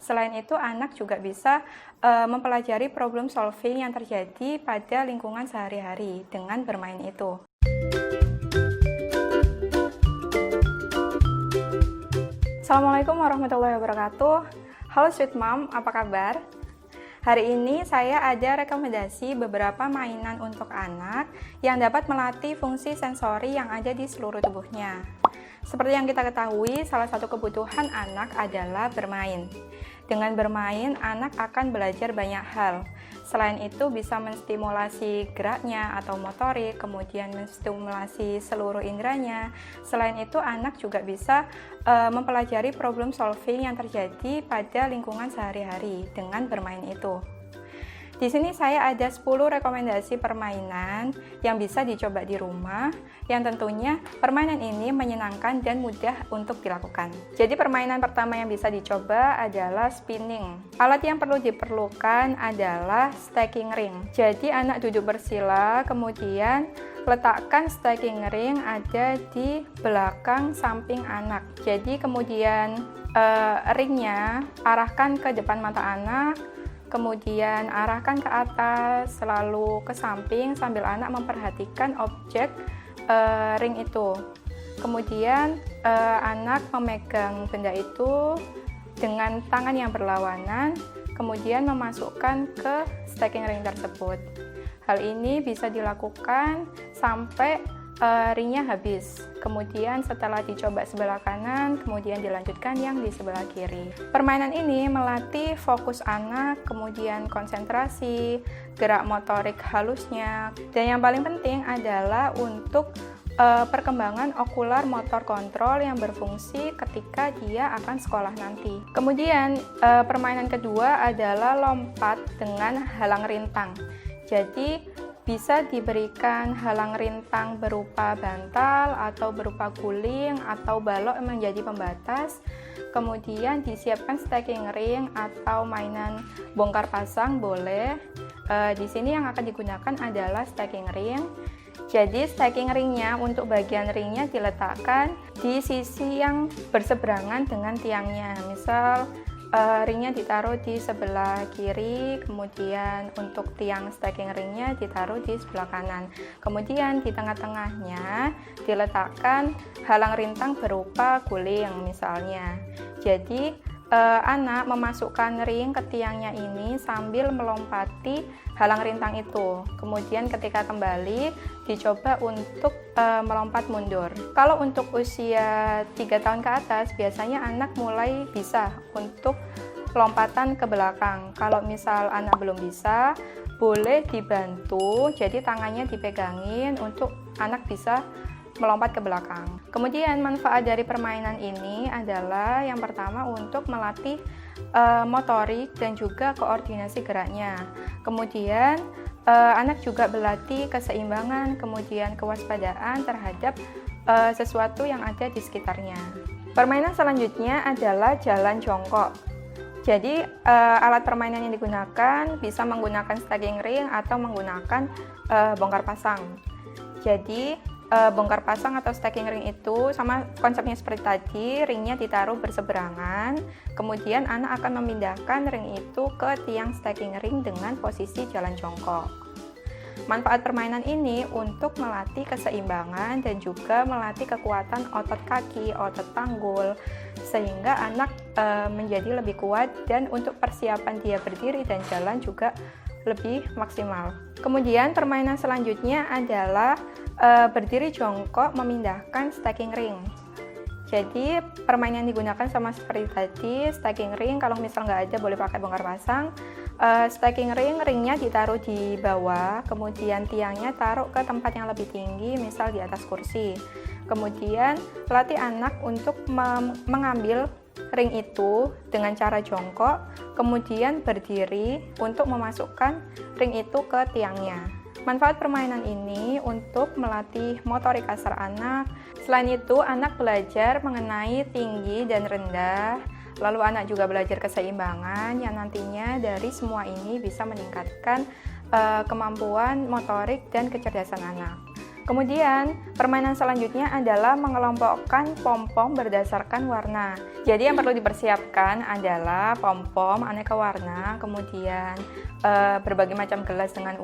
Selain itu, anak juga bisa mempelajari problem solving yang terjadi pada lingkungan sehari-hari dengan bermain itu. Assalamualaikum warahmatullahi wabarakatuh. Halo Sweet Mom, apa kabar? Hari ini saya ada rekomendasi beberapa mainan untuk anak yang dapat melatih fungsi sensori yang ada di seluruh tubuhnya. Seperti yang kita ketahui, salah satu kebutuhan anak adalah bermain. Dengan bermain, anak akan belajar banyak hal. Selain itu, bisa menstimulasi geraknya atau motorik, kemudian menstimulasi seluruh inderanya. Selain itu, anak juga bisa mempelajari problem solving yang terjadi pada lingkungan sehari-hari dengan bermain itu. Di sini saya ada 10 rekomendasi permainan yang bisa dicoba di rumah, yang tentunya permainan ini menyenangkan dan mudah untuk dilakukan. Jadi permainan pertama yang bisa dicoba adalah spinning. Alat yang perlu diperlukan adalah stacking ring. Jadi anak duduk bersila, kemudian letakkan stacking ring ada di belakang samping anak. Jadi kemudian ringnya arahkan ke depan mata anak, kemudian arahkan ke atas, selalu ke samping sambil anak memperhatikan objek ring itu. Kemudian anak memegang benda itu dengan tangan yang berlawanan, kemudian memasukkan ke stacking ring tersebut. Hal ini bisa dilakukan sampai ringnya habis. Kemudian setelah dicoba sebelah kanan, kemudian dilanjutkan yang di sebelah kiri. Permainan ini melatih fokus anak, kemudian konsentrasi, gerak motorik halusnya, dan yang paling penting adalah untuk perkembangan okular motor kontrol yang berfungsi ketika dia akan sekolah nanti. Kemudian permainan kedua adalah lompat dengan halang rintang. Jadi bisa diberikan halang rintang berupa bantal atau berupa guling atau balok yang menjadi pembatas. Kemudian disiapkan stacking ring atau mainan bongkar pasang boleh. Di sini yang akan digunakan adalah stacking ring. Jadi stacking ringnya, untuk bagian ringnya diletakkan di sisi yang berseberangan dengan tiangnya. Misal ringnya ditaruh di sebelah kiri, kemudian untuk tiang stacking ringnya ditaruh di sebelah kanan. Kemudian di tengah-tengahnya diletakkan halang rintang berupa guling misalnya. Jadi anak memasukkan ring ke tiangnya ini sambil melompati halang rintang itu. Kemudian ketika kembali dicoba untuk melompat mundur. Kalau untuk usia 3 tahun ke atas, biasanya anak mulai bisa untuk lompatan ke belakang. Kalau misal anak belum bisa, boleh dibantu, jadi tangannya dipegangin untuk anak bisa melompat ke belakang. Kemudian manfaat dari permainan ini adalah yang pertama untuk melatih motorik dan juga koordinasi geraknya. Kemudian anak juga berlatih keseimbangan, kemudian kewaspadaan terhadap sesuatu yang ada di sekitarnya. Permainan selanjutnya adalah jalan jongkok. Jadi alat permainan yang digunakan bisa menggunakan stacking ring atau menggunakan bongkar pasang. Jadi bongkar pasang atau stacking ring itu sama konsepnya seperti tadi, ringnya ditaruh berseberangan, kemudian anak akan memindahkan ring itu ke tiang stacking ring dengan posisi jalan jongkok. Manfaat permainan ini untuk melatih keseimbangan dan juga melatih kekuatan otot kaki, otot panggul, sehingga anak menjadi lebih kuat dan untuk persiapan dia berdiri dan jalan juga lebih maksimal. Kemudian permainan selanjutnya adalah berdiri jongkok memindahkan stacking ring. Jadi permainan yang digunakan sama seperti tadi, stacking ring. Kalau misal nggak ada boleh pakai bongkar pasang. Stacking ringnya ditaruh di bawah, kemudian tiangnya taruh ke tempat yang lebih tinggi, misal di atas kursi. Kemudian latih anak untuk mengambil ring itu dengan cara jongkok, kemudian berdiri untuk memasukkan ring itu ke tiangnya. Manfaat permainan ini untuk melatih motorik kasar anak. Selain itu, anak belajar mengenai tinggi dan rendah. Lalu anak juga belajar keseimbangan yang nantinya dari semua ini bisa meningkatkan kemampuan motorik dan kecerdasan anak. Kemudian, permainan selanjutnya adalah mengelompokkan pom-pom berdasarkan warna. Jadi yang perlu dipersiapkan adalah pom-pom aneka warna, kemudian berbagai macam gelas dengan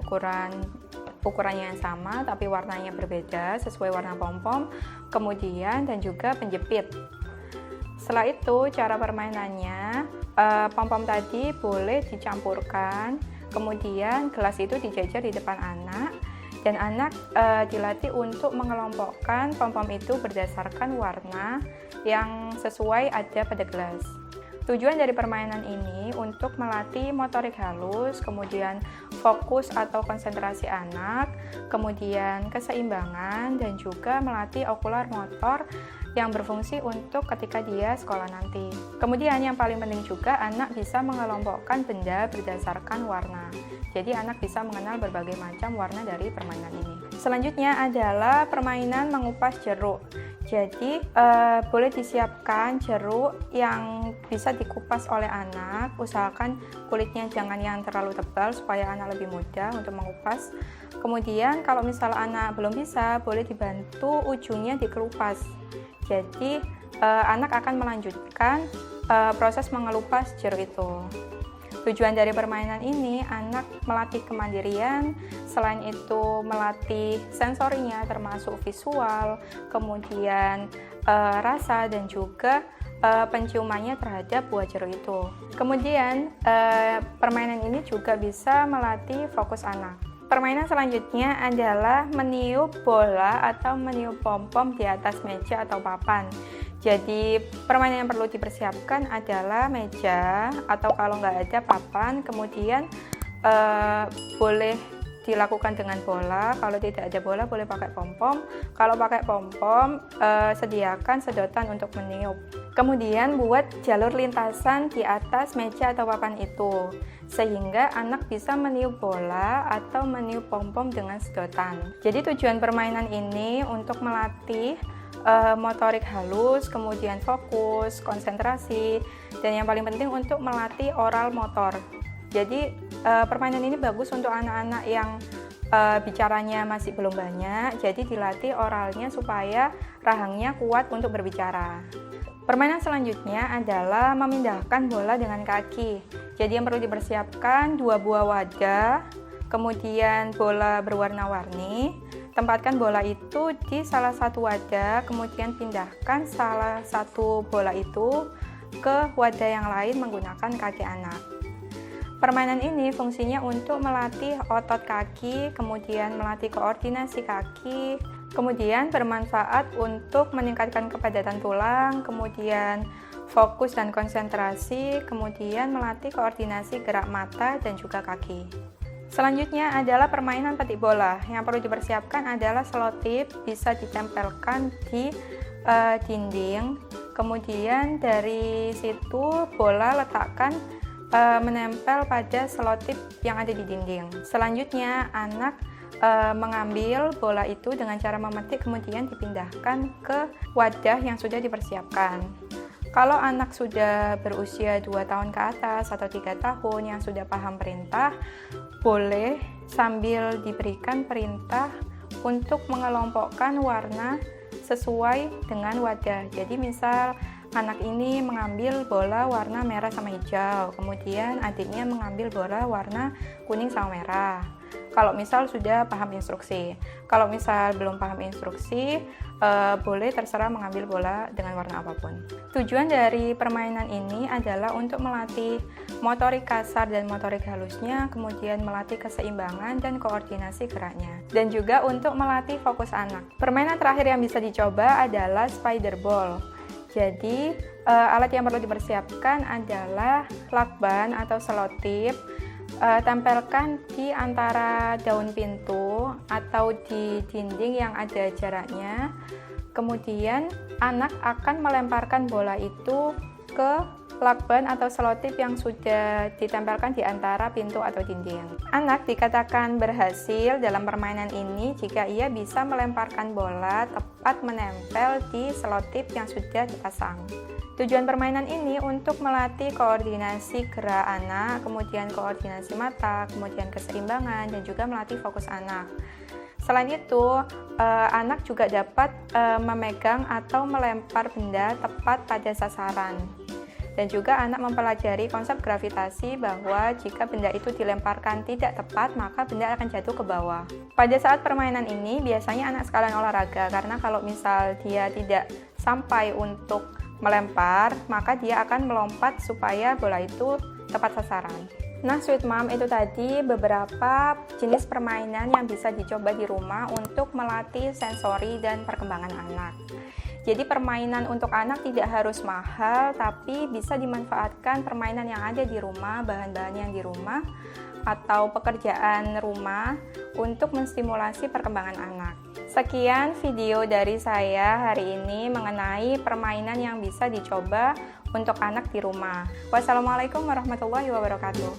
ukurannya yang sama tapi warnanya berbeda sesuai warna pom-pom, kemudian dan juga penjepit. Setelah itu, cara permainannya, pom-pom tadi boleh dicampurkan, kemudian gelas itu dijajar di depan anak, dan anak dilatih untuk mengelompokkan pom-pom itu berdasarkan warna yang sesuai ada pada gelas. Tujuan dari permainan ini untuk melatih motorik halus, kemudian fokus atau konsentrasi anak, kemudian keseimbangan, dan juga melatih okular motor yang berfungsi untuk ketika dia sekolah nanti. Kemudian yang paling penting juga anak bisa mengelompokkan benda berdasarkan warna. Jadi anak bisa mengenal berbagai macam warna dari permainan ini. Selanjutnya adalah permainan mengupas jeruk. Jadi boleh disiapkan jeruk yang bisa dikupas oleh anak, usahakan kulitnya jangan yang terlalu tebal supaya anak lebih mudah untuk mengupas. Kemudian kalau misal anak belum bisa, boleh dibantu ujungnya dikelupas. Jadi anak akan melanjutkan proses mengelupas jeruk itu. Tujuan dari permainan ini, anak melatih kemandirian, selain itu melatih sensorinya termasuk visual, kemudian rasa dan juga penciumannya terhadap buah jeruk itu. Kemudian permainan ini juga bisa melatih fokus anak. Permainan selanjutnya adalah meniup bola atau meniup pom-pom di atas meja atau papan. Jadi permainan yang perlu dipersiapkan adalah meja atau kalau nggak ada papan, kemudian boleh dilakukan dengan bola. Kalau tidak ada bola boleh pakai pom-pom. Kalau pakai pom-pom sediakan sedotan untuk meniup. Kemudian buat jalur lintasan di atas meja atau papan itu sehingga anak bisa meniup bola atau meniup pom-pom dengan sedotan. Jadi tujuan permainan ini untuk melatih motorik halus, kemudian fokus, konsentrasi, dan yang paling penting untuk melatih oral motor. Jadi permainan ini bagus untuk anak-anak yang bicaranya masih belum banyak, jadi dilatih oralnya supaya rahangnya kuat untuk berbicara. Permainan selanjutnya adalah memindahkan bola dengan kaki. Jadi yang perlu dipersiapkan 2 buah wadah, kemudian bola berwarna-warni. Tempatkan bola itu di salah satu wadah, kemudian pindahkan salah satu bola itu ke wadah yang lain menggunakan kaki anak. Permainan ini fungsinya untuk melatih otot kaki, kemudian melatih koordinasi kaki, kemudian bermanfaat untuk meningkatkan kepadatan tulang, kemudian fokus dan konsentrasi, kemudian melatih koordinasi gerak mata dan juga kaki. Selanjutnya adalah permainan petik bola. Yang perlu dipersiapkan adalah selotip, bisa ditempelkan di dinding. Kemudian dari situ bola letakkan menempel pada selotip yang ada di dinding. Selanjutnya anak mengambil bola itu dengan cara memetik, kemudian dipindahkan ke wadah yang sudah dipersiapkan. Kalau anak sudah berusia 2 tahun ke atas atau 3 tahun yang sudah paham perintah, boleh sambil diberikan perintah untuk mengelompokkan warna sesuai dengan wadah. Jadi misal anak ini mengambil bola warna merah sama hijau, kemudian adiknya mengambil bola warna kuning sama merah. Kalau misal sudah paham instruksi, kalau misal belum paham instruksi, boleh terserah mengambil bola dengan warna apapun. Tujuan dari permainan ini adalah untuk melatih motorik kasar dan motorik halusnya, kemudian melatih keseimbangan dan koordinasi geraknya, dan juga untuk melatih fokus anak. Permainan terakhir yang bisa dicoba adalah spider ball. Jadi alat yang perlu dipersiapkan adalah lakban atau selotip. Tempelkan di antara daun pintu atau di dinding yang ada jaraknya. Kemudian anak akan melemparkan bola itu ke lakban atau selotip yang sudah ditempelkan di antara pintu atau dinding. Anak dikatakan berhasil dalam permainan ini jika ia bisa melemparkan bola tepat menempel di selotip yang sudah dipasang. Tujuan permainan ini untuk melatih koordinasi gerak anak, kemudian koordinasi mata, kemudian keseimbangan, dan juga melatih fokus anak. Selain itu, anak juga dapat memegang atau melempar benda tepat pada sasaran. Dan juga anak mempelajari konsep gravitasi bahwa jika benda itu dilemparkan tidak tepat, maka benda akan jatuh ke bawah. Pada saat permainan ini, biasanya anak sekalian olahraga, karena kalau misal dia tidak sampai untuk melempar, maka dia akan melompat supaya bola itu tepat sasaran. Nah, Sweet Mom, itu tadi beberapa jenis permainan yang bisa dicoba di rumah untuk melatih sensori dan perkembangan anak. Jadi permainan untuk anak tidak harus mahal, tapi bisa dimanfaatkan permainan yang ada di rumah, bahan-bahan yang di rumah, atau pekerjaan rumah untuk menstimulasi perkembangan anak. Sekian video dari saya hari ini mengenai permainan yang bisa dicoba untuk anak di rumah. Wassalamualaikum warahmatullahi wabarakatuh.